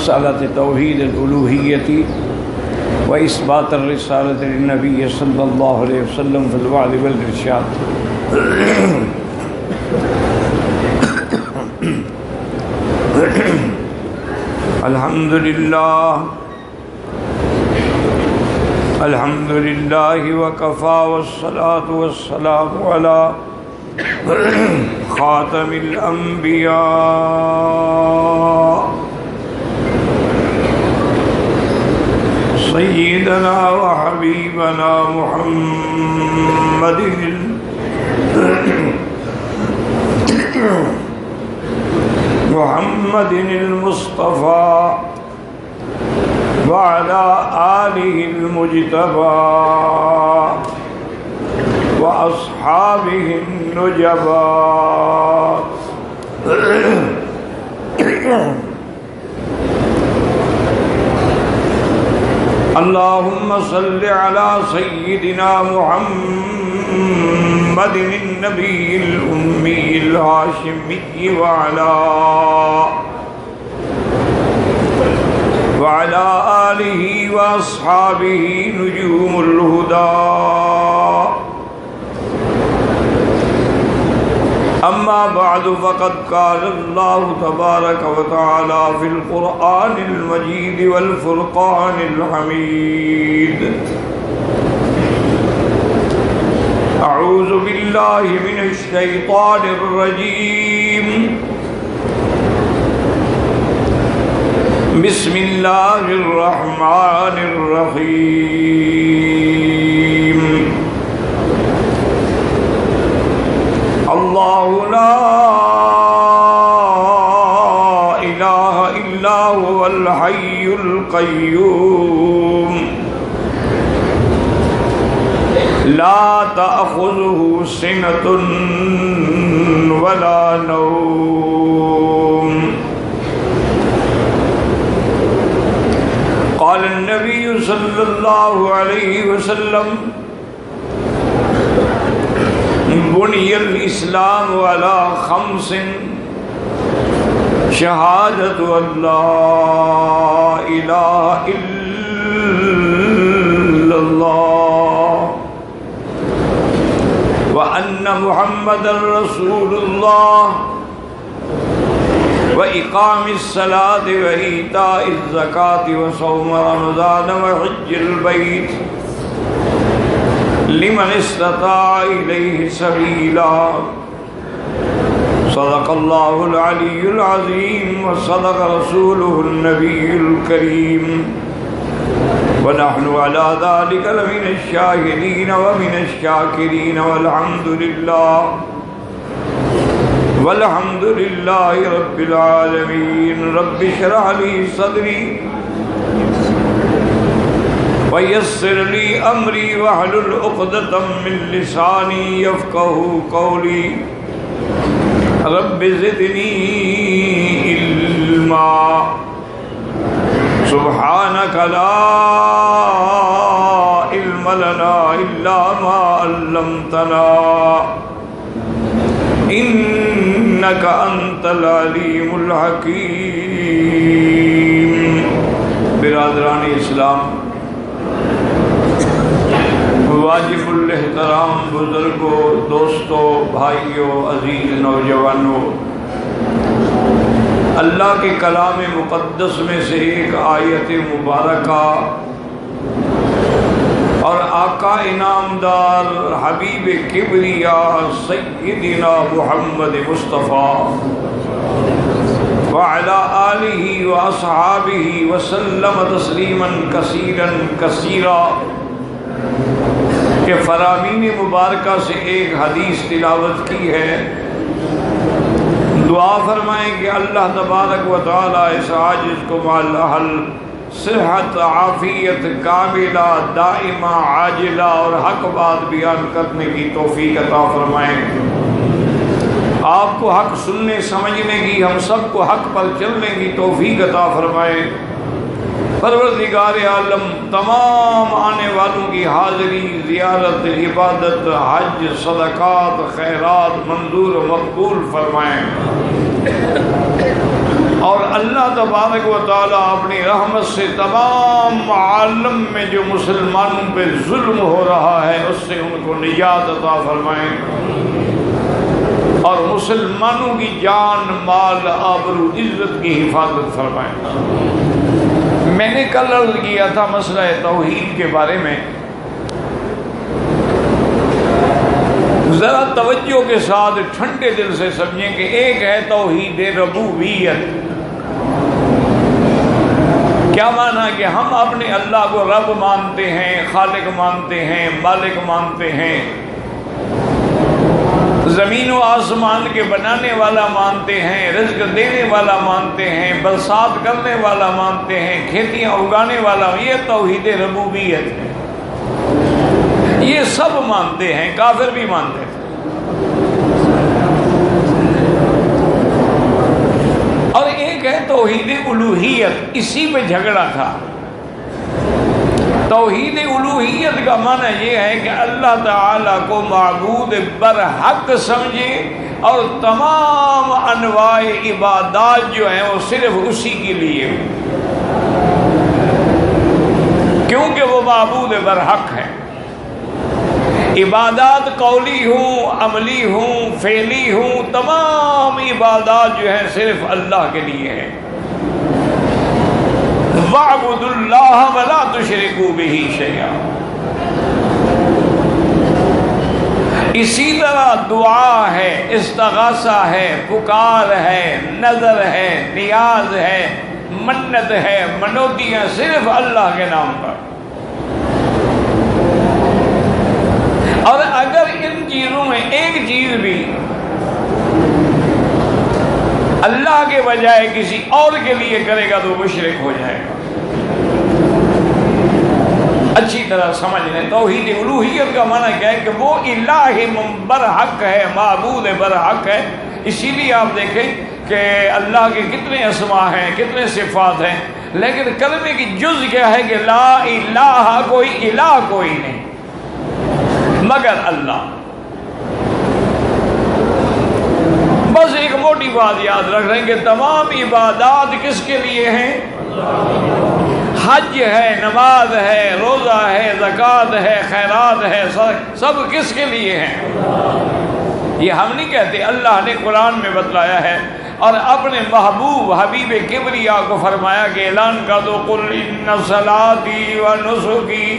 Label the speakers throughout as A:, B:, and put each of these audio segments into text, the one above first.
A: مسألة توحید الالوہیت و اثبات الرسالة للنبی صلی اللہ علیہ وسلم فی الوعظ والارشاد. الحمد للہ وکفا والصلاة والسلام علی خاتم الانبیاء سیدنا وحبیبنا محمد المصطفى وعلى آله المجتبى وأصحابه النجبى. اللهم صل على سيدنا محمد النبي الأمي الهاشمي وعلى آله وأصحابه نجوم الهدى. أما بعد فقد قال الله تبارك وتعالى في القرآن المجيد والفرقان الحميد: أعوذ بالله من الشيطان الرجيم. بسم الله الرحمن الرحيم. الله لا إله إلا هو الحي القيوم لا تأخذه سنة ولا نوم. قال النبي صلى الله عليه وسلم: بني الإسلام على خمس: شهادة أن لا إله إلا الله وأن محمدا رسول الله وإقام الصلاة وإيتاء الزكاة وصوم رمضان وحج البيت لمن استطاع إليه سبيلا. صدق الله العلي العظيم وصدق رسوله النبي الكريم ونحن على ذلك لمن الشاهدين ومن الشاكرين والحمد لله رب العالمين. رب اشرح لي صدري ويسر لي أمري واحلل عقدة من لساني يفقهوا قولي. رب زدني علما سبحانك لا علم لنا إلا ما علمتنا إنك أنت العليم الحكيم. برادران اسلام، واجب الاحترام بزرگوں، دوستوں، بھائیوں، عزیز نوجوانوں، اللہ کے کلام مقدس میں سے ایک آیت مبارکہ اور آقا انعامدار حبیب کبریاء سیدنا محمد مصطفیٰ وعلی آلہ واصحابہ وسلم تسلیما کثیرا کثیرا کہ فرامین مبارکہ سے ایک حدیث تلاوت کی ہے. دعا فرمائیں کہ اللہ تبارک و تعالی اس عاجز کو مالاحل صحت، عافیت کاملہ دائمہ عاجلہ اور حق بات بیان کرنے کی توفیق عطا فرمائیں. آپ کو حق سننے سمجھنے کی، ہم سب کو حق پر چلنے کی توفیق عطا فرمائیں. پروردگار عالم تمام آنے والوں کی حاضری، زیارت، عبادت، حج، صدقات، خیرات منظور و مقبول فرمائیں. اور اللہ تبارک و تعالیٰ اپنی رحمت سے تمام عالم میں جو مسلمانوں پہ ظلم ہو رہا ہے اس سے ان کو نجات عطا فرمائیں، اور مسلمانوں کی جان مال آبرو عزت کی حفاظت فرمائیں۔ میں نے کل عرض کیا تھا مسئلہ توحید کے بارے میں، ذرا توجہ کے ساتھ ٹھنڈے دل سے سمجھیں کہ ایک ہے توحید ربوبیت۔ کیا معنی کہ ہم اپنے اللہ کو رب مانتے ہیں، خالق مانتے ہیں، مالک مانتے ہیں، زمین و آسمان کے بنانے والا مانتے ہیں، رزق دینے والا مانتے ہیں، برسات کرنے والا مانتے ہیں، کھیتیاں اگانے والا، یہ توحید ربوبیت ہے۔ یہ سب مانتے ہیں، کافر بھی مانتے ہیں۔ اور ایک ہے توحید الوہیت، اسی پہ جھگڑا تھا۔ توحید الوہیت کا معنی یہ ہے کہ اللہ تعالیٰ کو معبود برحق سمجھے اور تمام انواع عبادات جو ہیں وہ صرف اسی کے لیے، کیونکہ وہ معبود برحق ہے۔ عبادات قولی ہوں، عملی ہوں، فعلی ہوں، تمام عبادات جو ہیں صرف اللہ کے لیے ہیں۔ وَاعْبُدُوا اللَّهَ وَلَا تُشْرِكُوا بِهِ شَيْئًا۔ اسی طرح دعا ہے، استغاثہ ہے، پکار ہے، نظر ہے، نیاز ہے، منت ہے، منوتیاں صرف اللہ کے نام پر۔ اور اگر ان چیزوں میں ایک چیز بھی اللہ کے بجائے کسی اور کے لیے کرے گا تو مشرک ہو جائے گا۔ اچھی طرح سمجھ لیں، توحید الوہیت کا معنی کیا ہے کہ وہ الہ برحق ہے، معبود برحق ہے۔ اسی لیے آپ دیکھیں کہ اللہ کے کتنے اسماء ہیں، کتنے صفات ہیں، لیکن کلمے کی جز کیا ہے کہ لا الہ، کوئی الہ کوئی نہیں مگر اللہ۔ بس ایک موٹی بات یاد رکھ رہے ہیں کہ تمام عبادات کس کے لیے ہیں؟ حج ہے، نماز ہے، روزہ ہے، زکوٰۃ ہے، خیرات ہے، سب کس کے لیے ہیں؟ یہ ہم نہیں کہتے، اللہ نے قرآن میں بتلایا ہے، اور اپنے محبوب حبیب کبریا کو فرمایا کہ اعلان کر دو، قل ان صلاتی و نسکی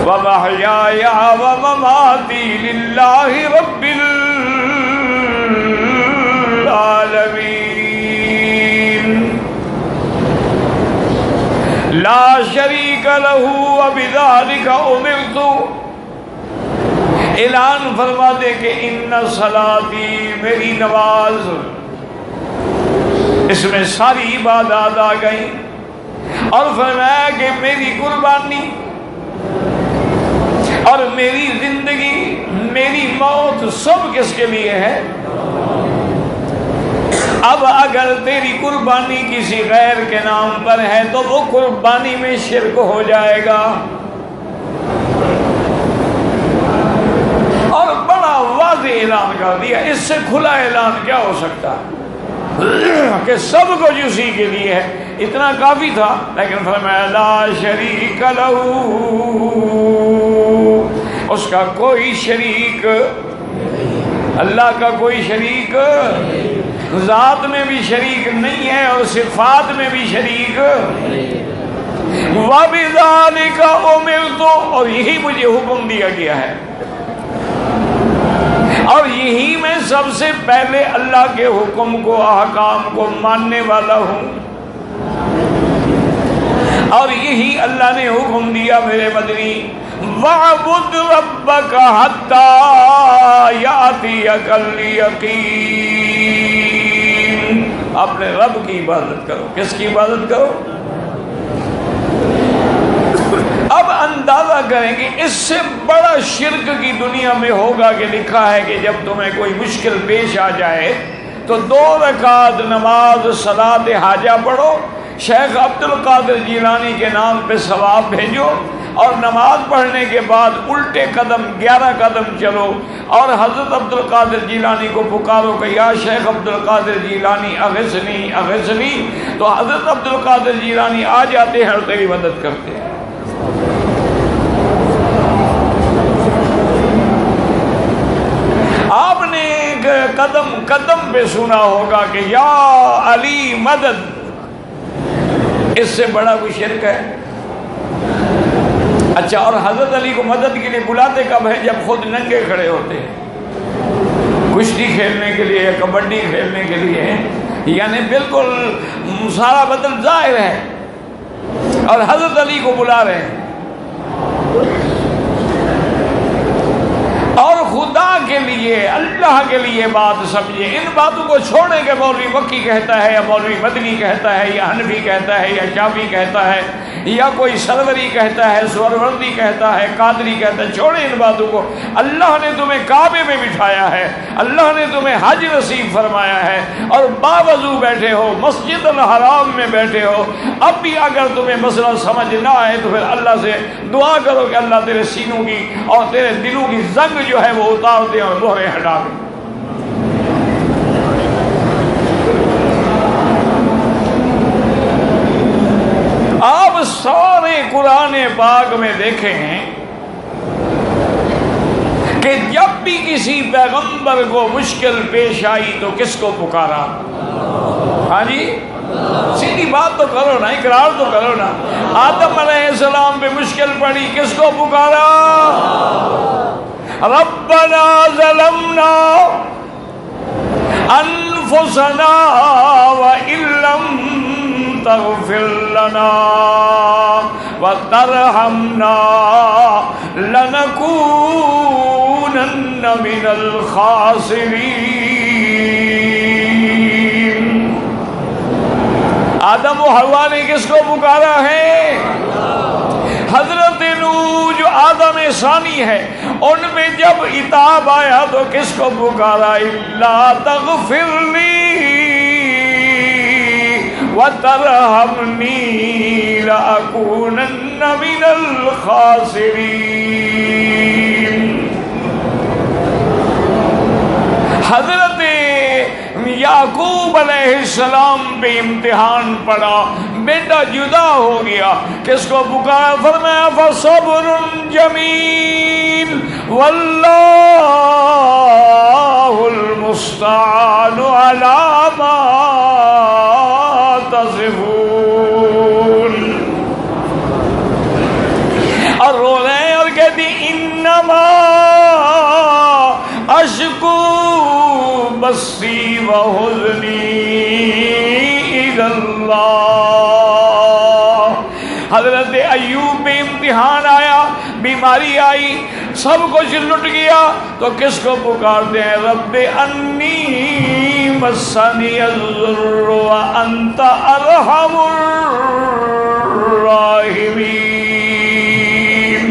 A: ومحیای ومماتی للہ رب العالمین لا شریک لہ وبذالک امرت۔ اعلان فرما دے کہ ان صلاتی، میری نماز، اس میں ساری عبادات آ گئی، اور فرمایا کہ میری قربانی اور میری زندگی، میری موت سب کس کے لیے ہے؟ اب اگر تیری قربانی کسی غیر کے نام پر ہے تو وہ قربانی میں شرک ہو جائے گا۔ اور بڑا واضح اعلان کر دیا، اس سے کھلا اعلان کیا ہو سکتا ہے کہ سب کچھ اسی کے لیے ہے۔ اتنا کافی تھا، لیکن فرمایا لا شریک لہ، اس کا کوئی شریک، اللہ کا کوئی شریک، ذات میں بھی شریک نہیں ہے اور صفات میں بھی شریک۔ وَبِذَالِكَ أُمِرْتُ، اور یہی مجھے حکم دیا گیا ہے، اور یہی میں سب سے پہلے اللہ کے حکم کو، احکام کو ماننے والا ہوں، اور یہی اللہ نے حکم دیا میرے مدنی، وَاعْبُدْ رَبَّكَ حَتَّى يَأْتِيَكَ الْيَقِينُ۔ اپنے رب کی عبادت کرو۔ کس کی عبادت کرو؟ اب اندازہ کریں کہ اس سے بڑا شرک کی دنیا میں ہوگا کہ لکھا ہے کہ جب تمہیں کوئی مشکل پیش آ جائے تو 2 رکعت نماز صلاۃ حاجہ پڑھو، شیخ عبد القادر جیلانی کے نام پہ ثواب بھیجو، اور نماز پڑھنے کے بعد الٹے قدم 11 قدم چلو اور حضرت عبد القادر جیلانی کو پکارو کہ یا شیخ عبد القادر جیلانی اغثنی اغثنی، تو حضرت عبد القادر جیلانی آ جاتے ہیں اور تیری مدد کرتے ہیں۔ آپ نے قدم قدم پہ سنا ہوگا کہ یا علی مدد، اس سے بڑا کوئی شرک ہے؟ اچھا، اور حضرت علی کو مدد کے لیے بلاتے کب ہے؟ جب خود ننگے کھڑے ہوتے ہیں، کشتی کھیلنے کے لیے، کبڈی کھیلنے کے لیے، یعنی بالکل سارا بدن ظاہر ہے اور حضرت علی کو بلا رہے ہیں۔ اور خدا کے لیے، اللہ کے لیے بات سمجھے، ان باتوں کو چھوڑیں کہ مولوی مکی کہتا ہے یا مولوی مدنی کہتا ہے یا حنفی کہتا ہے یا شافعی کہتا ہے یا کوئی سروری کہتا ہے، سہروردی کہتا ہے، قادری کہتا ہے، چھوڑیں ان باتوں کو۔ اللہ نے تمہیں کعبے میں بٹھایا ہے، اللہ نے تمہیں حج نصیب فرمایا ہے اور باوضو بیٹھے ہو، مسجد الحرام میں بیٹھے ہو، اب بھی اگر تمہیں مسئلہ سمجھ نہ آئے تو پھر اللہ سے دعا کرو کہ اللہ تیرے سینوں کی اور تیرے دلوں کی زنگ جو ہے وہ اتار دے اور مہریں ہٹا دے۔ آپ سارے قرآن پاک میں دیکھیں کہ جب بھی کسی پیغمبر کو مشکل پیش آئی تو کس کو پکارا؟ ہاں جی، سیدھی بات تو کرو نا، اقرار تو کرو نا۔ آدم علیہ السلام پہ مشکل پڑی، کس کو پکارا؟ ربنا ظلمنا انفسنا وان لم تغفر لنا وترحمنا لنكونن من الخاسرین۔ آدم و حوا نے کس کو پکارا ہے؟ حضرت نوح جو آدم ثانی ہے، ان میں جب عتاب آیا تو کس کو پکارا؟ الا تغفر لی وترحمنی لأکونن من الخاسرین۔ حضرت یعقوب علیہ السلام پہ امتحان پڑا، بیٹا جدا ہو گیا، کس کو پکارا؟ فرمایا فصبر جمیل واللہ المستعان علی ما تصفون۔ اور رو رہے ہیں اور کہتی انما اشکو بثی وحزنی الی اللہ۔ حضرت ایوب پہ امتحان آیا، بیماری آئی، سب کچھ لٹ گیا، تو کس کو پکارتے ہیں؟ رب انی مسنی الضر وانت ارحم الراحمین۔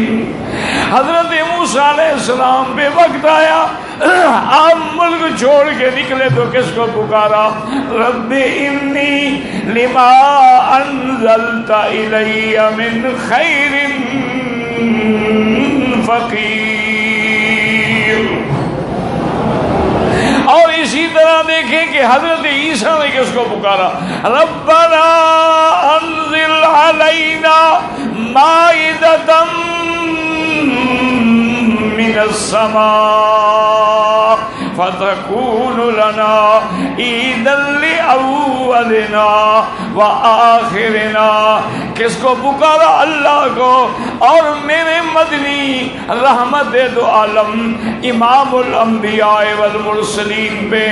A: حضرت موسیٰ علیہ السلام پہ وقت آیا، آپ ملک چھوڑ کے نکلے تو کس کو پکارا؟ رب انی لما انزلت الی من خیر فقیر۔ اور اسی طرح دیکھیں کہ حضرت عیسیٰ نے کس کو پکارا؟ ربنا انزل علینا مائدۃ من السماء فتكون لنا عيدا لأولنا وآخرنا۔ کس کو پکارا؟ اللہ کو۔ اور میرے مدنی رحمت دو عالم امام الانبیاء والمرسلین پہ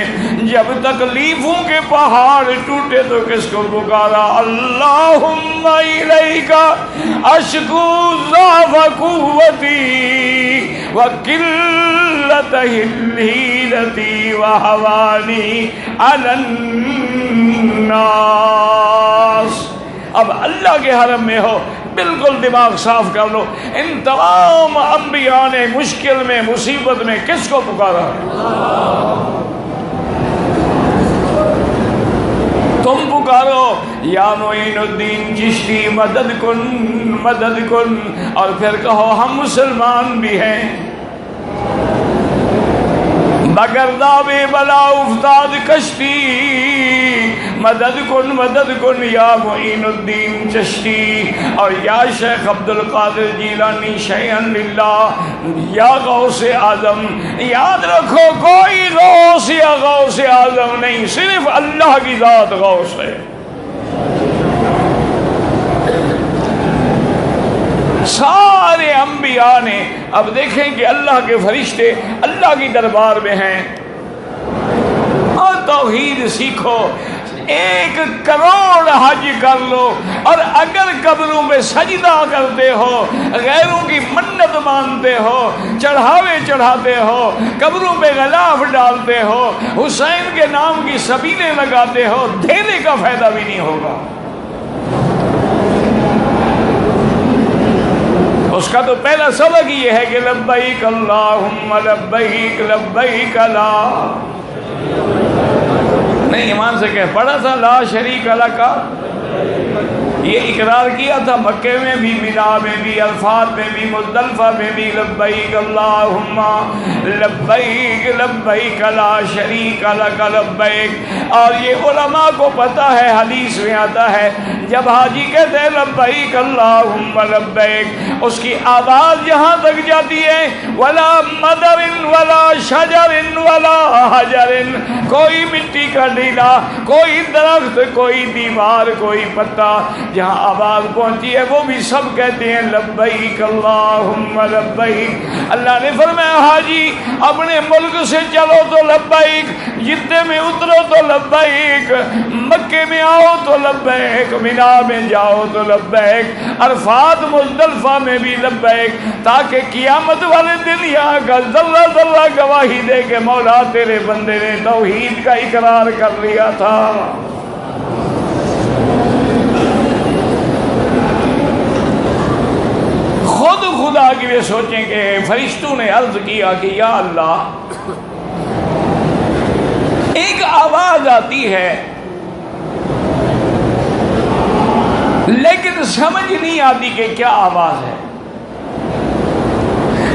A: جب تکلیفوں کے پہاڑ ٹوٹے تو کس کو پکارا؟ اللہم الیک اشکو ضعف قوتی وقلت حیلتی وہوانی علی الناس۔ اب اللہ کے حرم میں ہو، بالکل دماغ صاف کر لو، ان تمام انبیاء نے مشکل میں، مصیبت میں کس کو پکارا؟ تو تم پکارو یا معین الدین چشتی مدد کن، اور پھر کہو ہم مسلمان بھی ہیں، بگرداب بلا افتاد کشتی، مدد کن یا معین الدین چشتی، اور یا شیخ عبد القادر جیلانی شیئا للہ، یا غوث اعظم، یاد رکھو کوئی غوث یا غوث اعظم نہیں، صرف اللہ کی ذات غوث ہے۔ سارے انبیاء نے، اب دیکھیں کہ اللہ کے فرشتے اللہ کی دربار میں ہیں، اور توحید سیکھو، 1 کروڑ حج کر لو، اور اگر قبروں پہ سجدہ کرتے ہو، غیروں کی منت مانتے ہو، چڑھاوے چڑھاتے ہو، قبروں پہ غلاف ڈالتے ہو، حسین کے نام کی سبیلیں لگاتے ہو، دینے کا فائدہ بھی نہیں ہوگا۔ اس کا تو پہلا سبق یہ ہے کہ لبیک اللہم لبیک لبیک لا، نہیں ایمان سے کہہ پڑھا تھا لا شریک لک، یہ اقرار کیا تھا مکے میں بھی، مینا میں بھی، عرفات میں بھی، مزدلفہ میں بھی، لبیک اللہم لبیک لبیک لا شریک لک لبیک۔ اور یہ علماء کو پتہ ہے، حدیث میں آتا ہے جب حاجی کہتے ہیں لبیک اللہم لبیک، اس کی آواز جہاں تک جاتی ہے ولا مدر ولا شجر ولا حجر، کوئی مٹی کا ڈیلا، کوئی درخت، کوئی دیوار، کوئی پتا، جہاں آواز پہنچی ہے وہ بھی سب کہتے ہیں لبیک اللہم لبیک۔ اللہ نے فرمایا حاجی اپنے ملک سے چلو تو لبیک، جدے میں اترو تو لبیک، مکے میں آؤ تو لبیک، مینا میں جاؤ تو لبیک، عرفات مزدلفہ میں بھی لبیک، تاکہ قیامت والے دن یہاں کا ذرہ ذرہ گواہی دے کہ مولا تیرے بندے نے توحید کا اقرار کر لیا تھا۔ خود خدا کے لیے سوچیں کہ فرشتوں نے عرض کیا کہ یا اللہ، ایک آواز آتی ہے لیکن سمجھ نہیں آتی کہ کیا آواز ہے،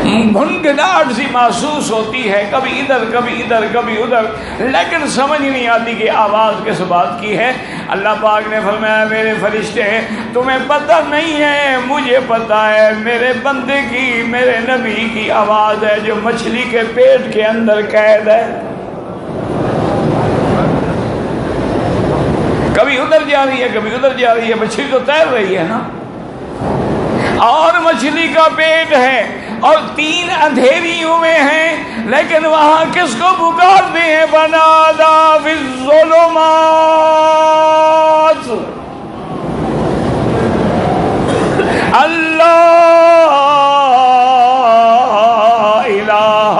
A: گھنگھناہٹ سی محسوس ہوتی ہے، کبھی ادھر کبھی ادھر کبھی ادھر، لیکن سمجھ نہیں آتی کہ آواز کس بات کی ہے۔ اللہ پاک نے فرمایا میرے فرشتے تمہیں پتہ نہیں ہے، مجھے پتہ ہے، میرے بندے کی، میرے نبی کی آواز ہے جو مچھلی کے پیٹ کے اندر قید ہے، کبھی ادھر جا رہی ہے کبھی ادھر جا رہی ہے، مچھلی تو تیر رہی ہے نا، اور مچھلی کا پیٹ ہے اور 3 اندھیریوں میں ہیں، لیکن وہاں کس کو پکارتے ہیں؟ بنادا فی الظلمات، اللہ الہ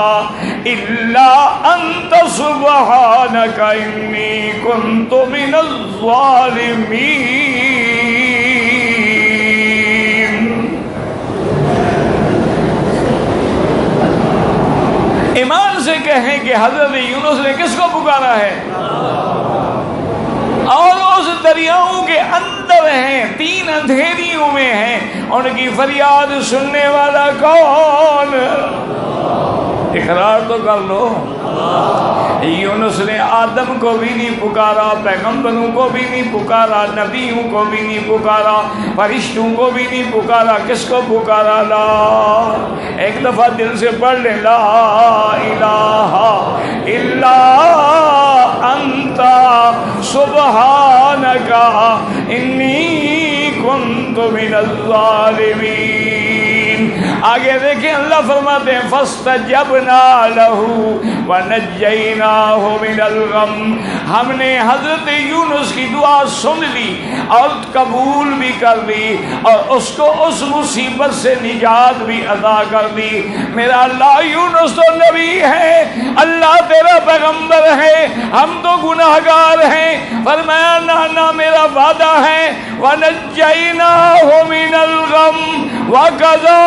A: الا انت سبحانک انی کنت من الظالمین۔ ایمان سے کہیں کہ حضرت یونس نے کس کو پکارا ہے؟ اور اس دریاؤں کے اندر ہیں، 3 اندھیریوں میں ہیں، ان کی فریاد سننے والا کون؟ اقرار تو کر لو۔ یونس نے آدم کو بھی نہیں پکارا، پیغمبروں کو بھی نہیں پکارا، نبیوں کو بھی نہیں پکارا، فرشتوں کو بھی نہیں پکارا، کس کو پکارا؟ لا، ایک دفعہ دل سے پڑھ لیں، لا الہ الا انت سبحانک انی کنت من الظالمین۔ آگے دیکھیں اللہ فرماتے ہیں فاستجبنا لہ ونجیناہ من الغم، ہم نے حضرت یونس کی دعا سن لی اور قبول بھی کر لی، اور اس کو اس مصیبت سے نجات بھی عطا کر دی۔ میرا اللہ یونس تو نبی ہے، اللہ تیرا پیغمبر ہے، ہم تو گناہگار ہیں، فرمایا نہ میرا وعدہ ہے ونجیناہ من الغم وَكَذَلِكَ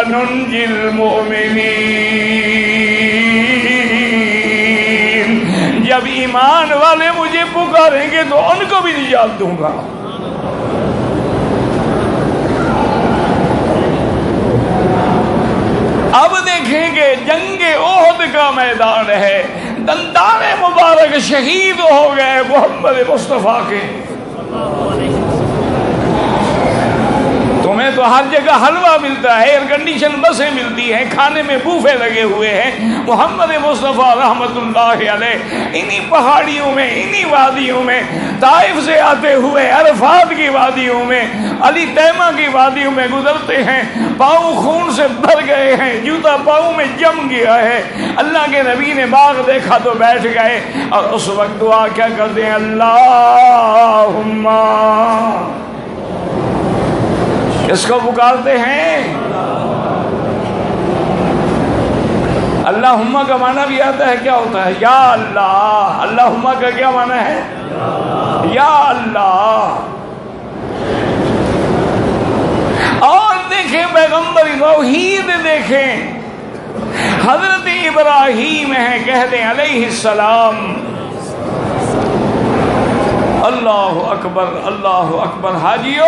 A: نُنْجِي الْمُؤْمِنِينَ۔ جب جب ایمان والے مجھے پکاریں گے تو ان کو بھی نجات دوں گا۔ اب دیکھیں گے جنگ احد کا میدان ہے، دندان مبارک شہید ہو گئے محمد مصطفیٰ کے۔ تمہیں تو ہر جگہ حلوہ ملتا ہے، ایئر کنڈیشن بسیں ملتی ہیں، کھانے میں بوفے لگے ہوئے ہیں۔ محمد مصطفیٰ رحمت اللہ علیہ انہی پہاڑیوں میں، انہی وادیوں میں، طائف سے آتے ہوئے عرفات کی وادیوں میں، علی تیمہ کی وادیوں میں گزرتے ہیں، پاؤں خون سے بھر گئے ہیں، جوتا پاؤں میں جم گیا ہے۔ اللہ کے نبی نے باغ دیکھا تو بیٹھ گئے، اور اس وقت دعا کیا کرتے ہیں؟ اللہم، اس کو پکارتے ہیں۔ اللہم کا معنی بھی آتا ہے، کیا ہوتا ہے؟ یا اللہ۔ اللہم کا کیا معنی ہے؟ یا اللہ۔ اور دیکھیں پیغمبر توحید دیکھیں، حضرت ابراہیم ہیں، کہتے ہیں علیہ السلام۔ اللہ اکبر، اللہ اکبر۔ حاجیو،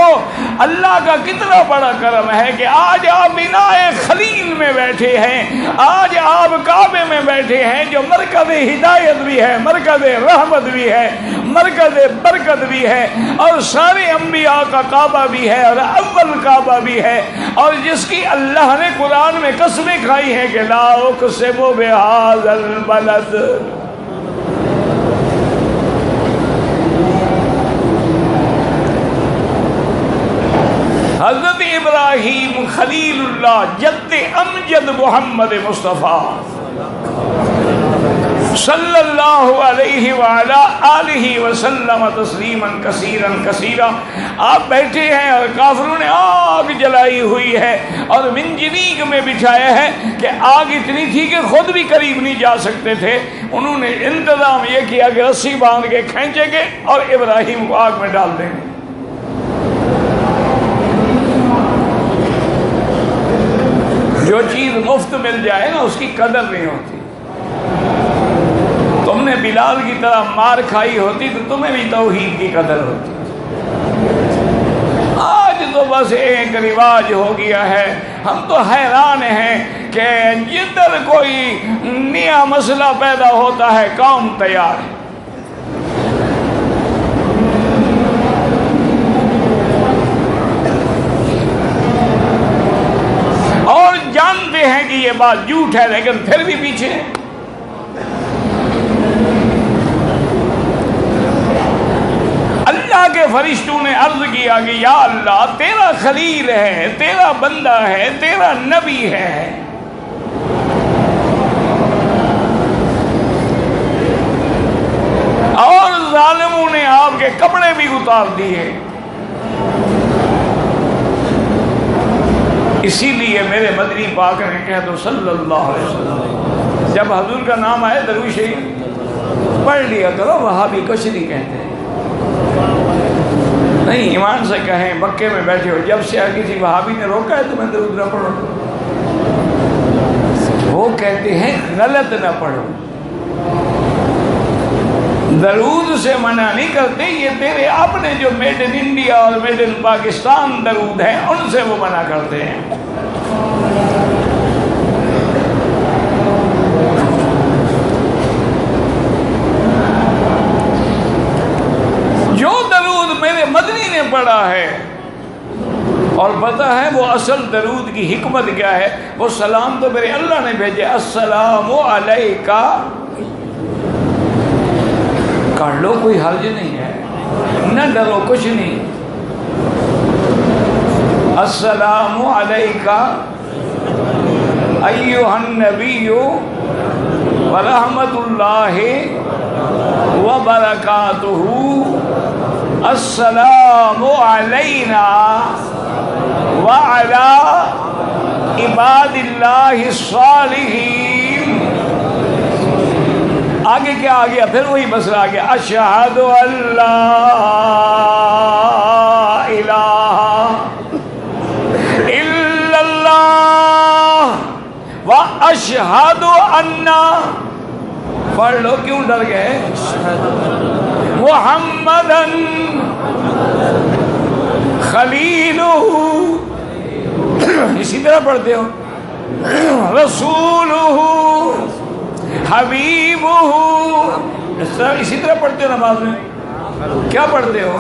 A: اللہ کا کتنا بڑا کرم ہے کہ آج آپ بنائے خلیل میں بیٹھے ہیں، آج آپ کعبے میں بیٹھے ہیں، جو مرکز ہدایت بھی ہے، مرکز رحمت بھی ہے، مرکز برکت بھی ہے، اور سارے انبیاء کا کعبہ بھی ہے، اور اول کعبہ بھی ہے، اور جس کی اللہ نے قرآن میں قسمیں کھائی ہیں کہ لا اقسم بہذا البلد۔ حضرت ابراہیم خلیل اللہ جد امجد محمد مصطفیٰ صلی اللہ علیہ وعلا آلہ وسلم تسلیما کثیرا کثیرا۔ آپ بیٹھے ہیں اور کافروں نے آگ جلائی ہوئی ہے اور منجنیق میں بچھایا ہے کہ آگ اتنی تھی کہ خود بھی قریب نہیں جا سکتے تھے۔ انہوں نے انتظام یہ کیا کہ رسی باندھ کے کھینچیں گے اور ابراہیم کو آگ میں ڈال دیں گے۔ جو چیز مفت مل جائے نا اس کی قدر نہیں ہوتی۔ تم نے بلال کی طرح مار کھائی ہوتی تو تمہیں بھی توحید کی قدر ہوتی۔ آج تو بس ایک رواج ہو گیا ہے، ہم تو حیران ہیں کہ جدھر کوئی نیا مسئلہ پیدا ہوتا ہے قوم تیار ہے۔ اور جانتے ہیں کہ یہ بات جھوٹ ہے لیکن پھر بھی پیچھے ہیں۔ اللہ کے فرشتوں نے عرض کیا کہ یا اللہ تیرا خلیل ہے، تیرا بندہ ہے، تیرا نبی ہے، اور ظالموں نے آپ کے کپڑے بھی اتار دیے۔ اسی لیے میرے مدنی پاک نے کہہ دو صلی اللہ علیہ وسلم، جب حضور کا نام آئے درود شریف پڑھ لیا کرو۔ وہابی کچھ نہیں کہتے نہیں، ایمان سے کہیں، مکے میں بیٹھے ہو، جب سے کسی وہابی نے روکا ہے تمہیں درود نہ پڑھو، وہ کہتے ہیں غلط نہ پڑھو۔ درود سے منع نہیں کرتے، یہ تیرے اپنے جو میڈ ان انڈیا اور میڈ ان پاکستان درود ہیں ان سے وہ منع کرتے ہیں۔ جو درود میرے مدنی نے پڑھا ہے اور پتہ ہے وہ اصل درود کی حکمت کیا ہے، وہ سلام تو میرے اللہ نے بھیجے، السلام علیکہ، کر لو کوئی حرج نہیں ہے، نہ ڈرو کچھ نہیں۔ السلام علیکہ ایھا النبی ورحمۃ اللہ وبرکاتہ، السلام علینا وعلی عباد اللہ الصالحین۔ آگے کیا آ گیا؟ پھر وہی مسئلہ آ گیا، اشہد ان لا الہ الا اللہ واشہد ان پڑھ لو، کیوں ڈر گئے؟ محمدن خلیلہ، اسی طرح پڑھتے ہو، رسولہ حبیبہ، اسی طرح پڑھتے ہو نماز میں؟ کیا پڑھتے ہو؟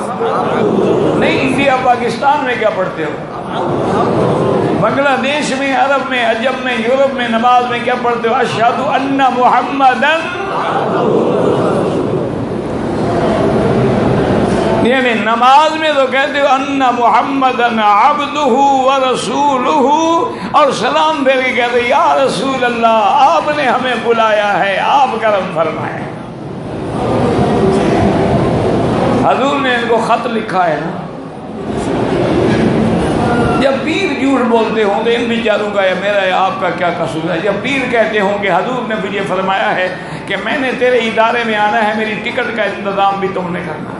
A: نہیں، انڈیا پاکستان میں کیا پڑھتے ہو؟ بنگلہ دیش میں، عرب میں، عجم میں، یورپ میں نماز میں کیا پڑھتے ہو؟ اشہد ان محمدن، یعنی نماز میں تو کہتے ہو ان محمدن عبدہ ورسولہ، اور سلام دے کے کہتے یا رسول اللہ آپ نے ہمیں بلایا ہے، آپ کرم فرمائیں۔ حضور نے ان کو خط لکھا ہے نا، جب پیر جھوٹ بولتے ہوں تو ان بیچاروں کا یا میرا یا آپ کا کیا قصور ہے؟ جب پیر کہتے ہوں کہ حضور نے مجھے فرمایا ہے کہ میں نے تیرے ادارے میں آنا ہے، میری ٹکٹ کا انتظام بھی تم نے کرنا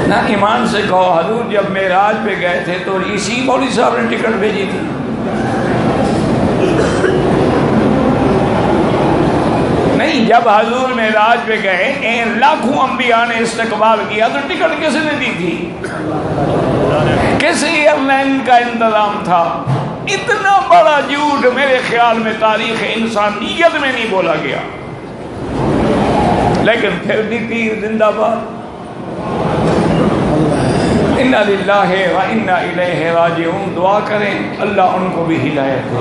A: نہ، ایمان سے کہو حضور جب معراج پہ گئے تھے تو اسی مولوی صاحب نے ٹکٹ بھیجی تھی؟ نہیں، جب حضور معراج پہ گئے لاکھوں انبیاء نے استقبال کیا تو ٹکٹ کس نے دی تھی؟ کس ایئر لائن کا انتظام تھا؟ اتنا بڑا جھوٹ میرے خیال میں تاریخ انسانیت میں نہیں بولا گیا، لیکن پھر بھی پیر زندہ باد۔ انا للہ و انا الیہ راجعون، دعا کریں اللہ ان کو بھی ہدایت دے۔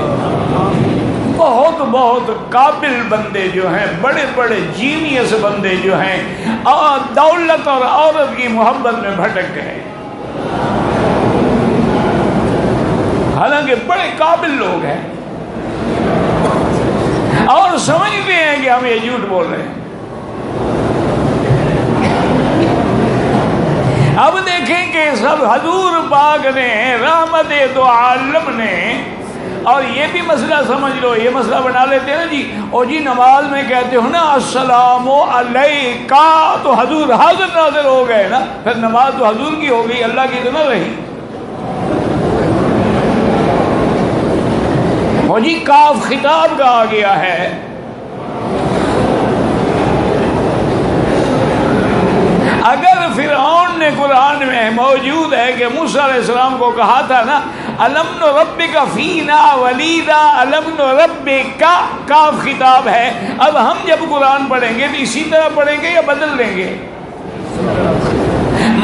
A: بہت بہت قابل بندے جو ہیں، بڑے بڑے جینیس بندے جو ہیں، دولت اور عورت کی محبت میں بھٹک گئے، حالانکہ بڑے قابل لوگ ہیں اور سمجھتے ہیں کہ ہم یہ جھوٹ بول رہے ہیں۔ اب دیکھیں کہ سب حضور پاک نے، رحمت دو عالم نے، اور یہ بھی مسئلہ سمجھ لو، یہ مسئلہ بنا لیتے ہیں نا جی، اور جی نماز میں کہتے ہو نا السلام علیکا، تو حضور حاضر ناظر ہو گئے نا، پھر نماز تو حضور کی ہو گئی، اللہ کی تو نہ رہی۔ اور جی کاف خطاب کا آ گیا ہے، اگر فرعون نے قرآن میں موجود ہے کہ موسیٰ علیہ السلام کو کہا تھا نا الم نربک فینا ولیدا، الم نربک، کاف خطاب ہے، اب ہم جب قرآن پڑھیں گے تو اسی طرح پڑھیں گے یا بدل دیں گے؟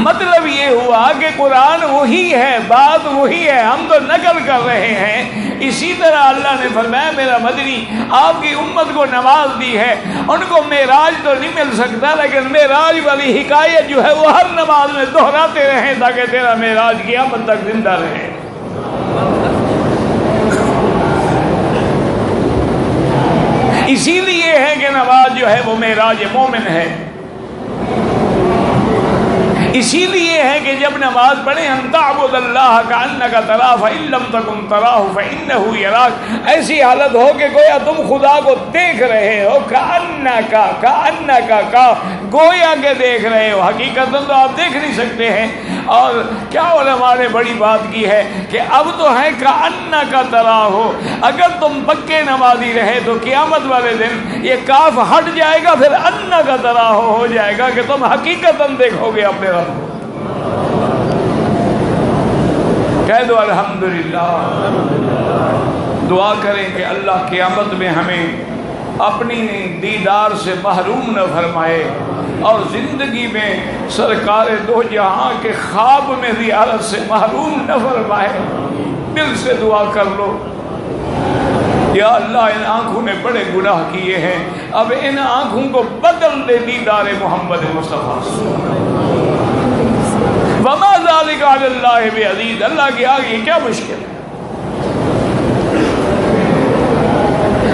A: مطلب یہ ہوا کہ قرآن وہی ہے، بات وہی ہے، ہم تو نقل کر رہے ہیں۔ اسی طرح اللہ نے فرمایا میرا مدنی آپ کی امت کو نماز دی ہے، ان کو معراج تو نہیں مل سکتا، لیکن معراج والی حکایت جو ہے وہ ہر نماز میں دہراتے رہیں تاکہ تیرا معراج قیامت تک زندہ رہے۔ اسی لیے ہے کہ نماز جو ہے وہ معراج مومن ہے، اسی لیے ہے کہ جب نماز پڑھیں ان تعبد اللہ کأنک تراہ فإن لم تکن تراہ فإنہ یراک، ایسی حالت ہو کہ گویا تم خدا کو دیکھ رہے ہو، کأنک، گویا کہ دیکھ رہے ہو، حقیقت تو آپ دیکھ نہیں سکتے ہیں۔ اور کیا علماء نے بڑی بات کی ہے کہ اب تو ہے کأنک تراہ، اگر تم پکے نمازی رہے تو قیامت والے دن یہ کاف ہٹ جائے گا، پھر انک تراہ ہو جائے گا کہ تم حقیقتاً دیکھو گے اپنے رب کو۔ کہہ دو الحمدللہ، دعا کریں کہ اللہ قیامت میں ہمیں اپنی دیدار سے محروم نہ فرمائے، اور زندگی میں سرکار دو جہاں کے خواب میں زیارت سے محروم نہ فرمائے۔ دل سے دعا کر لو، یا اللہ ان آنکھوں نے بڑے گناہ کیے ہیں، اب ان آنکھوں کو بدل دے دیدار محمد مصطفیٰ۔ وما ذلک علی اللہ بعزیز، اللہ کے آگے کیا مشکل ہے؟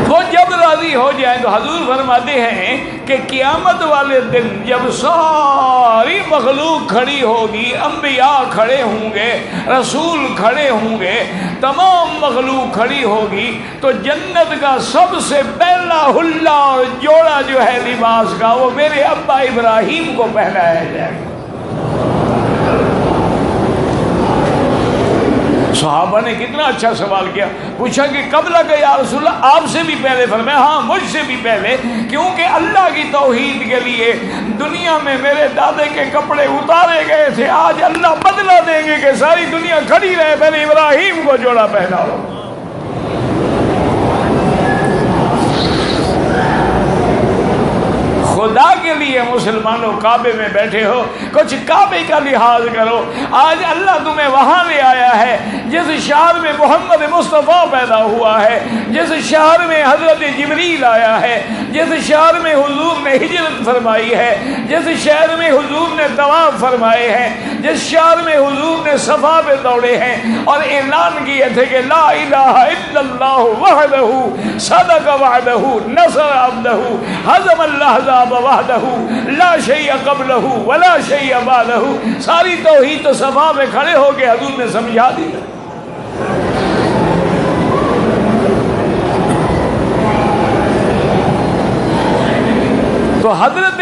A: وہ جب راضی ہو جائیں تو حضور فرماتے ہیں کہ قیامت والے دن جب ساری مخلوق کھڑی ہوگی، انبیاء کھڑے ہوں گے، رسول کھڑے ہوں گے، تمام مخلوق کھڑی ہوگی، تو جنت کا سب سے پہلا حلہ اور جوڑا جو ہے لباس کا وہ میرے ابا ابراہیم کو پہنایا جائے گا۔ صحابہ نے کتنا اچھا سوال کیا، پوچھا کہ کب لگا یا رسول اللہ؟ آپ سے بھی پہلے؟ فرمایا ہاں مجھ سے بھی پہلے، کیونکہ اللہ کی توحید کے لیے دنیا میں میرے دادے کے کپڑے اتارے گئے تھے، آج اللہ بدلہ دیں گے کہ ساری دنیا کھڑی رہے، پہلے ابراہیم کو جوڑا پہناؤ۔ خدا کے لیے مسلمانوں کعبے میں بیٹھے ہو، کچھ کعبے کا لحاظ کرو۔ آج اللہ تمہیں وہاں لے آیا ہے جس شہر میں محمد مصطفیٰ پیدا ہوا ہے، جس شہر میں حضرت جبریل آیا ہے، جس شہر میں حضور نے ہجرت فرمائی ہے، جس شہر میں حضور نے طواف فرمائے ہیں، جس شہر میں حضور نے صفا پہ دوڑے ہیں اور اعلان کیے تھے کہ لا الہ الا اللہ وحدہ صدق وعدہ نصر عبدہ ہزم الاحزاب وحدہ لا شیء قبلہ ولا شیء بعدہ۔ ساری توحید تو صفا پہ کھڑے ہو کے حضور نے سمجھا دی۔ تو حضرت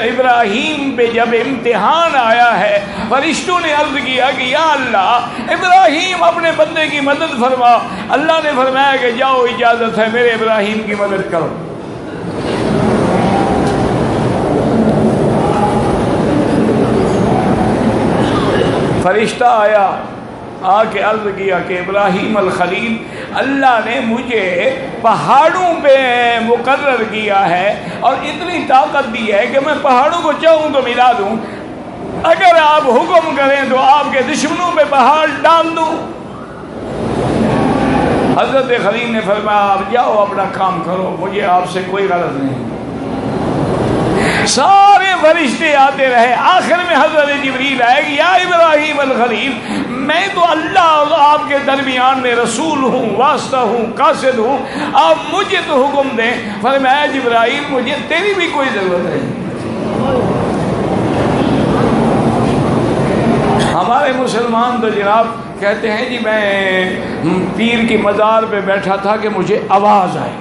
A: ابراہیم پہ جب امتحان آیا ہے، فرشتوں نے عرض کیا کہ یا اللہ ابراہیم اپنے بندے کی مدد فرما۔ اللہ نے فرمایا کہ جاؤ اجازت ہے، میرے ابراہیم کی مدد کرو۔ فرشتہ آیا، آ کے عرض کیا کہ ابراہیم الخلیل، اللہ نے مجھے پہاڑوں پہ مقرر کیا ہے اور اتنی طاقت دی ہے کہ میں پہاڑوں کو چاہوں تو ملا دوں، اگر آپ حکم کریں تو آپ کے دشمنوں پہ پہاڑ ڈال دوں۔ حضرت خلیل نے فرمایا آپ جاؤ اپنا کام کرو، مجھے آپ سے کوئی غرض نہیں۔ سارے فرشتے آتے رہے، آخر میں حضرت جبریل آئے کہ یا ابراہیم الخلیل، میں تو اللہ اور آپ کے درمیان میں رسول ہوں، واسطہ ہوں، قاصد ہوں، آپ مجھے تو حکم دیں۔ فرمایا جبرائیل مجھے تیری بھی کوئی ضرورت نہیں۔ ہمارے مسلمان تو جناب کہتے ہیں جی میں پیر کی مزار پہ بیٹھا تھا کہ مجھے آواز آئی۔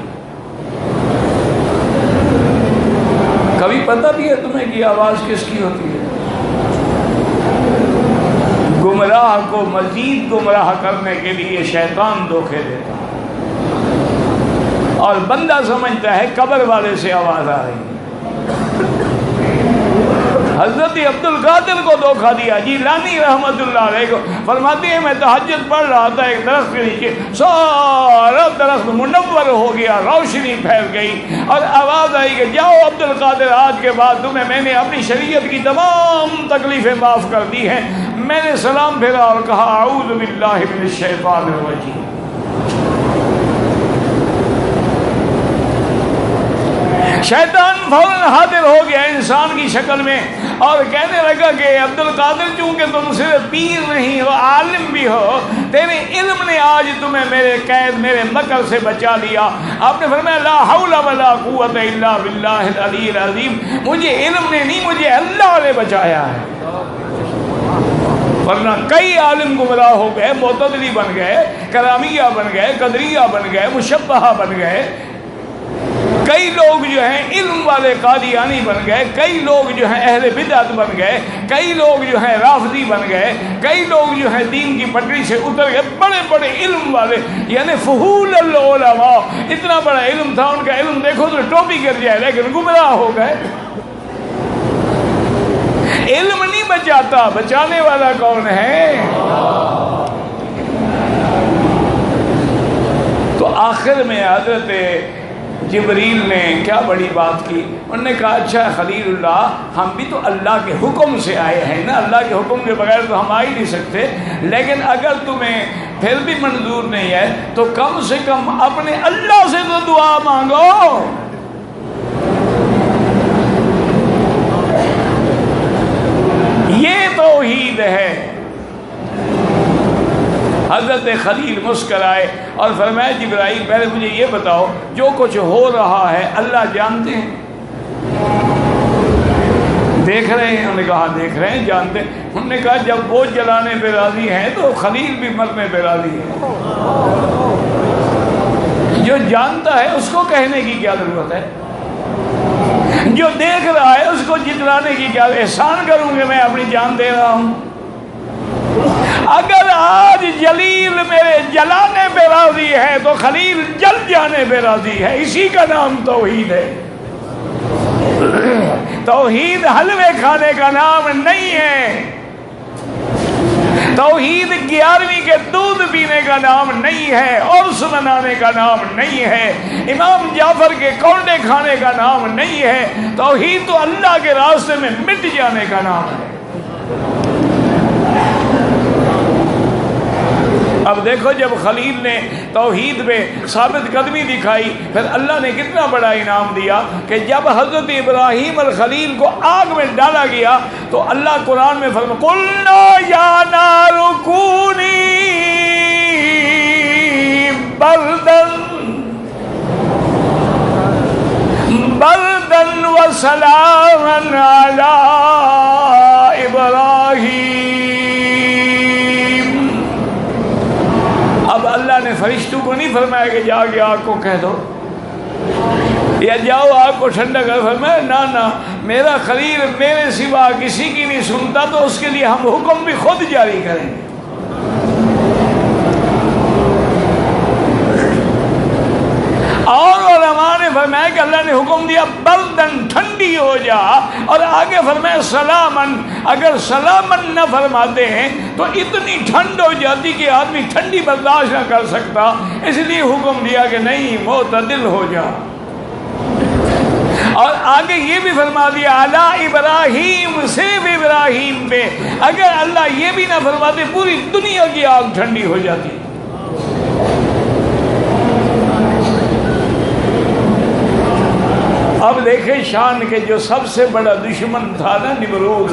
A: کبھی پتہ بھی ہے تمہیں کہ آواز کس کی ہوتی ہے؟ گمراہ کو مزید گمراہ کرنے کے لیے شیطان دھوکے دیتا اور بندہ سمجھتا ہے قبر والے سے آواز آ رہی ہے۔ حضرت عبد القادر کو دھوکہ دیا جیلانی رحمت اللہ علیہ کو، فرماتے ہیں میں تہجد پڑھ رہا تھا، ایک درخت کے نیچے سارا درخت منور ہو گیا، روشنی پھیل گئی اور آواز آئی کہ جاؤ عبد القادر، آج کے بعد تمہیں میں نے اپنی شریعت کی تمام تکلیفیں معاف کر دی ہیں۔ میں نے سلام پھیرا اور کہا اعوذ باللہ من الشیطان الرجیم۔ شیطان فوراً حاضر ہو گیا انسان کی شکل میں اور کہنے لگا کہ عبد القادر چونکہ تم صرف پیر نہیں ہو، عالم بھی ہو، تیرے علم نے آج تمہیں میرے قید، میرے مکر سے بچا لیا۔ آپ نے فرمایا لا حول ولا قوت الا باللہ العلی العظیم، مجھے علم نے نہیں، مجھے اللہ نے بچایا ہے، ورنہ کئی عالم گمراہ ہو گئے، معتزلی بن گئے، کرامیہ بن گئے، قدریہ بن گئے، مشبہہ بن گئے، کئی لوگ جو ہیں علم والے قادیانی بن گئے، کئی لوگ جو ہیں اہل بدعت بن گئے، کئی لوگ جو ہیں رافضی بن گئے، کئی لوگ جو ہیں دین کی پٹری سے اتر گئے، بڑے بڑے علم والے، یعنی فحول العلماء، اتنا بڑا علم تھا ان کا، علم دیکھو تو ٹوپی گر جائے، لیکن گمراہ ہو گئے۔ علم نہیں بچاتا، بچانے والا کون ہے؟ تو آخر میں حضرت جبریل نے کیا بڑی بات کی، انہوں نے کہا اچھا خلیل اللہ، ہم بھی تو اللہ کے حکم سے آئے ہیں نا، اللہ کے حکم کے بغیر تو ہم آ ہی نہیں سکتے، لیکن اگر تمہیں پھر بھی منظور نہیں ہے تو کم سے کم اپنے اللہ سے تو دعا مانگو۔ یہ توحید ہے۔ حضرت خلیل مسکرائے اور فرمایا جبرائیل پہلے مجھے یہ بتاؤ جو کچھ ہو رہا ہے اللہ جانتے ہیں؟ دیکھ رہے ہیں؟ انہوں نے کہا دیکھ رہے ہیں، جانتے ہیں۔ انہوں نے کہا جب وہ جلانے پہ راضی ہیں تو خلیل بھی مرنے پہ راضی ہے، جو جانتا ہے اس کو کہنے کی کیا ضرورت ہے، جو دیکھ رہا ہے اس کو جتلانے کی کیا، احسان کروں گے میں اپنی جان دے رہا ہوں۔ اگر اگر آج جلیل میرے جلانے پہ راضی ہے تو خلیل جل جانے پہ راضی ہے. اسی کا نام توحید ہے. توحید حلوے کھانے کا نام نہیں ہے. توحید 11ویں کے دودھ پینے کا نام نہیں ہے. عرس منانے کا نام نہیں ہے. امام جعفر کے کونڈے کھانے کا نام نہیں ہے. توحید تو اللہ کے راستے میں مٹ جانے کا نام ہے. اب دیکھو جب خلیل نے توحید پہ ثابت قدمی دکھائی پھر اللہ نے کتنا بڑا انعام دیا کہ جب حضرت ابراہیم الخلیل کو آگ میں ڈالا گیا تو اللہ قرآن میں فرمایا قُلْنَا يَا نَارُ كُونِي بَرْدًا وَسَلَامًا عَلَىٰ إِبْرَاهِيمَ. اب اللہ نے فرشتوں کو نہیں فرمایا کہ جا کے آگ کو کہہ دو یا جاؤ آگ کو ٹھنڈا کر. فرمایا نہ میرا خلیل میرے سوا کسی کی نہیں سنتا تو اس کے لیے ہم حکم بھی خود جاری کریں گے. اور علماء نے فرمایا کہ اللہ نے حکم دیا بلدن ٹھنڈی ہو جا اور آگے فرمایا سلامن. اگر سلامن نہ فرماتے ہیں تو اتنی ٹھنڈ ہو جاتی کہ آدمی ٹھنڈی برداشت نہ کر سکتا. اس لیے حکم دیا کہ نہیں معتدل ہو جا. اور آگے یہ بھی فرما دیا علی ابراہیم صرف ابراہیم پہ. اگر اللہ یہ بھی نہ فرماتے پوری دنیا کی آگ ٹھنڈی ہو جاتی. اب دیکھیں شان کے جو سب سے بڑا دشمن تھا نا نمرود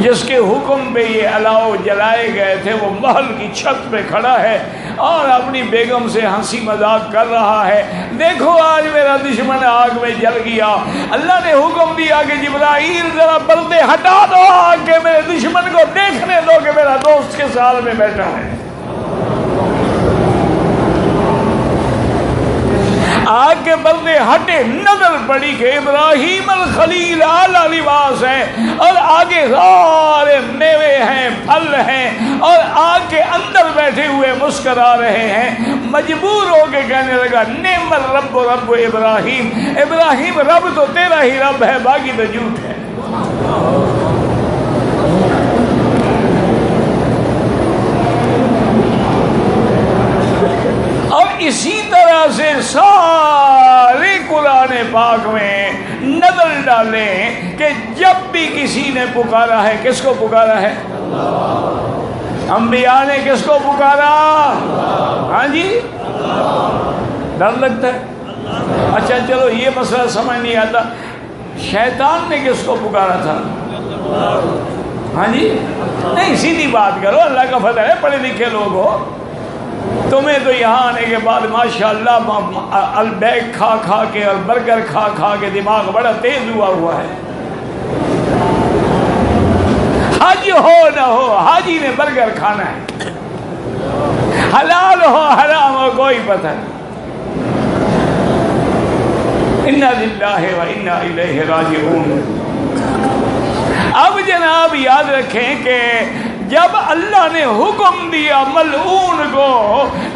A: جس کے حکم پہ یہ الاؤ جلائے گئے تھے وہ محل کی چھت پہ کھڑا ہے اور اپنی بیگم سے ہنسی مذاق کر رہا ہے. دیکھو آج میرا دشمن آگ میں جل گیا. اللہ نے حکم دیا کہ جبرائیل ذرا پردے ہٹا دو آگ کے میرے دشمن کو دیکھنے دو کہ میرا دوست کے سال میں بیٹھا ہے. آگ کے پردے ہٹے نظر پڑی کہ ابراہیم الخلیل اعلیٰ لباس ہے اور آگے سارے میوے ہیں پھل ہیں اور آگ کے اندر بیٹھے ہوئے مسکرا رہے ہیں. مجبور ہو کے کہنے لگا نعم الرب رب ابراہیم. ابراہیم رب تو تیرا ہی رب ہے باقی تو جھوٹ ہے. اور اسی طرح سے سارے قرآن پاک میں نظر ڈالیں کہ جب بھی کسی نے پکارا ہے کس کو پکارا ہے؟ انبیاء نے کس کو پکارا؟ ہاں جی ڈر لگتا ہے. اچھا چلو یہ مسئلہ سمجھ نہیں آتا شیطان نے کس کو پکارا تھا؟ ہاں جی نہیں سیدھی بات کرو. اللہ کا فضل ہے پڑھے لکھے لوگ ہو. تمہیں تو یہاں آنے کے بعد ماشاءاللہ البیک کھا کھا کے اور برگر کھا کھا کے دماغ بڑا تیز ہوا ہے. حج ہو نہ ہو حاجی نے برگر کھانا ہے. حلال ہو حرام ہو کوئی پتہ نہیں. انا للہ و انا الیہ راجعون. اب جناب یاد رکھیں کہ جب اللہ نے حکم دیا ملعون کو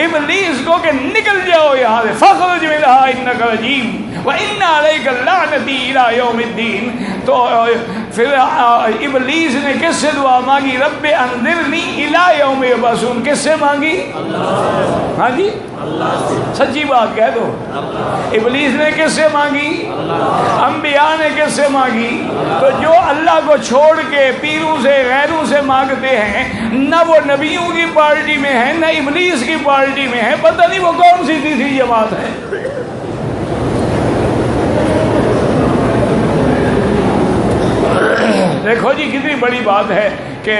A: ابلیس کو کہ نکل جاؤ یہاں سے فخرج منہا انک رجیم وان علیک اللعنتی الی یوم الدین تو پھر ابلیس نے کس سے دعا مانگی؟ رب انذرنی الی یوم یبعثون. کس سے مانگی؟ ہاں جی سچی بات کہہ دو. ابلیس نے کس سے مانگی؟ انبیاء نے کس سے مانگی؟ تو جو اللہ کو چھوڑ کے پیروں سے غیروں سے مانگتے ہیں نہ وہ نبیوں کی پارٹی میں ہیں نہ ابلیس کی پارٹی میں ہیں. پتہ نہیں وہ کون سی تیسری جماعت ہے. دیکھو جی کتنی بڑی بات ہے کہ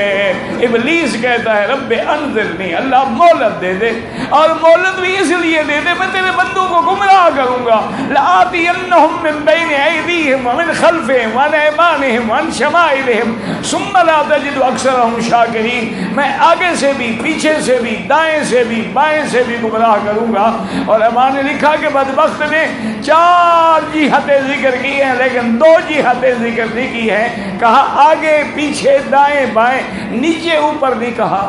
A: ابلیس کہتا ہے رب انذرنی اللہ مہلت دے دے. اور مہلت بھی اس لیے دے دے میں تیرے بندوں کو گمراہ کروں گا. لآتینہم من بین ایدیہم ومن خلفہم وعن ایمانہم وعن شمائلہم ثم لا تجد اکثرہم شاکرین. میں آگے سے بھی پیچھے سے بھی دائیں سے بھی بائیں سے بھی گمراہ کروں گا. اور امام نے لکھا کہ بدبخت نے 4 جہتیں ذکر کی ہیں لیکن 2 جہتیں ذکر نہیں کی ہیں. کہا آگے پیچھے دائیں بائیں نیچے اوپر نہیں کہا.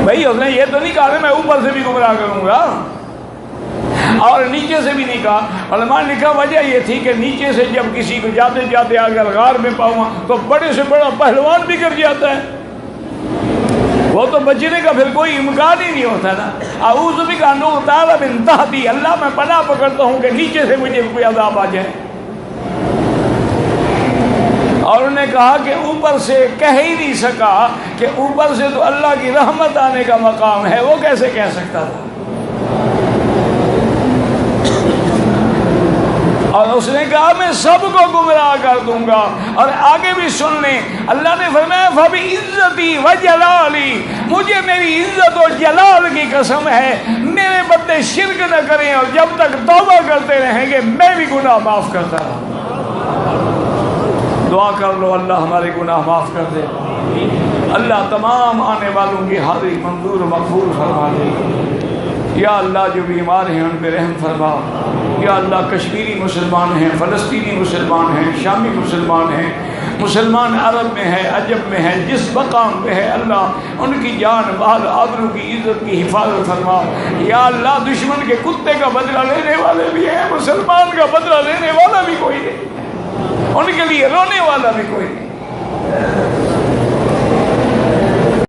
A: بھائی اس نے یہ تو نہیں کہا کہ میں اوپر سے بھی گمراہ کروں گا اور نیچے سے بھی نہیں کہا. علماء نے لکھا وجہ یہ تھی کہ نیچے سے جب کسی کو جاتے جاتے اگر غار میں پاؤں تو بڑے سے بڑا پہلوان بھی گر جاتا ہے, وہ تو بچنے کا پھر کوئی امکان ہی نہیں ہوتا نا. اعوذ بک ان اغتال من تحتی, اللہ میں پناہ پکڑتا ہوں کہ نیچے سے مجھے کوئی عذاب آ جائے. اور انہوں نے کہا کہ اوپر سے کہہ ہی نہیں سکا کہ اوپر سے تو اللہ کی رحمت آنے کا مقام ہے, وہ کیسے کہہ سکتا تھا. اور اس نے کہا میں سب کو گمراہ کر دوں گا. اور آگے بھی سن لیں, اللہ نے فرمایا فَبِعِزَّتِي وَجَلَالِي, مجھے میری عزت اور جلال کی قسم ہے میرے بندے شرک نہ کریں اور جب تک توبہ کرتے رہیں گے میں بھی گناہ معاف کرتا رہوں. دعا کر لو اللہ ہمارے گناہ معاف کر دے, اللہ تمام آنے والوں کی حاضری منظور مقبول فرما دے. یا اللہ جو بیمار ہیں ان پہ رحم فرما. یا اللہ کشمیری مسلمان ہیں, فلسطینی مسلمان ہیں, شامی مسلمان ہیں, مسلمان عرب میں ہے, عجب میں ہے, جس مقام پہ ہے اللہ ان کی جان مال آبرو کی عزت کی حفاظت فرما. یا اللہ دشمن کے کتے کا بدلہ لینے والے بھی ہیں, مسلمان کا بدلہ لینے والا بھی کوئی نہیں, ان کے لیے رونے والا بھی کوئی نہیں.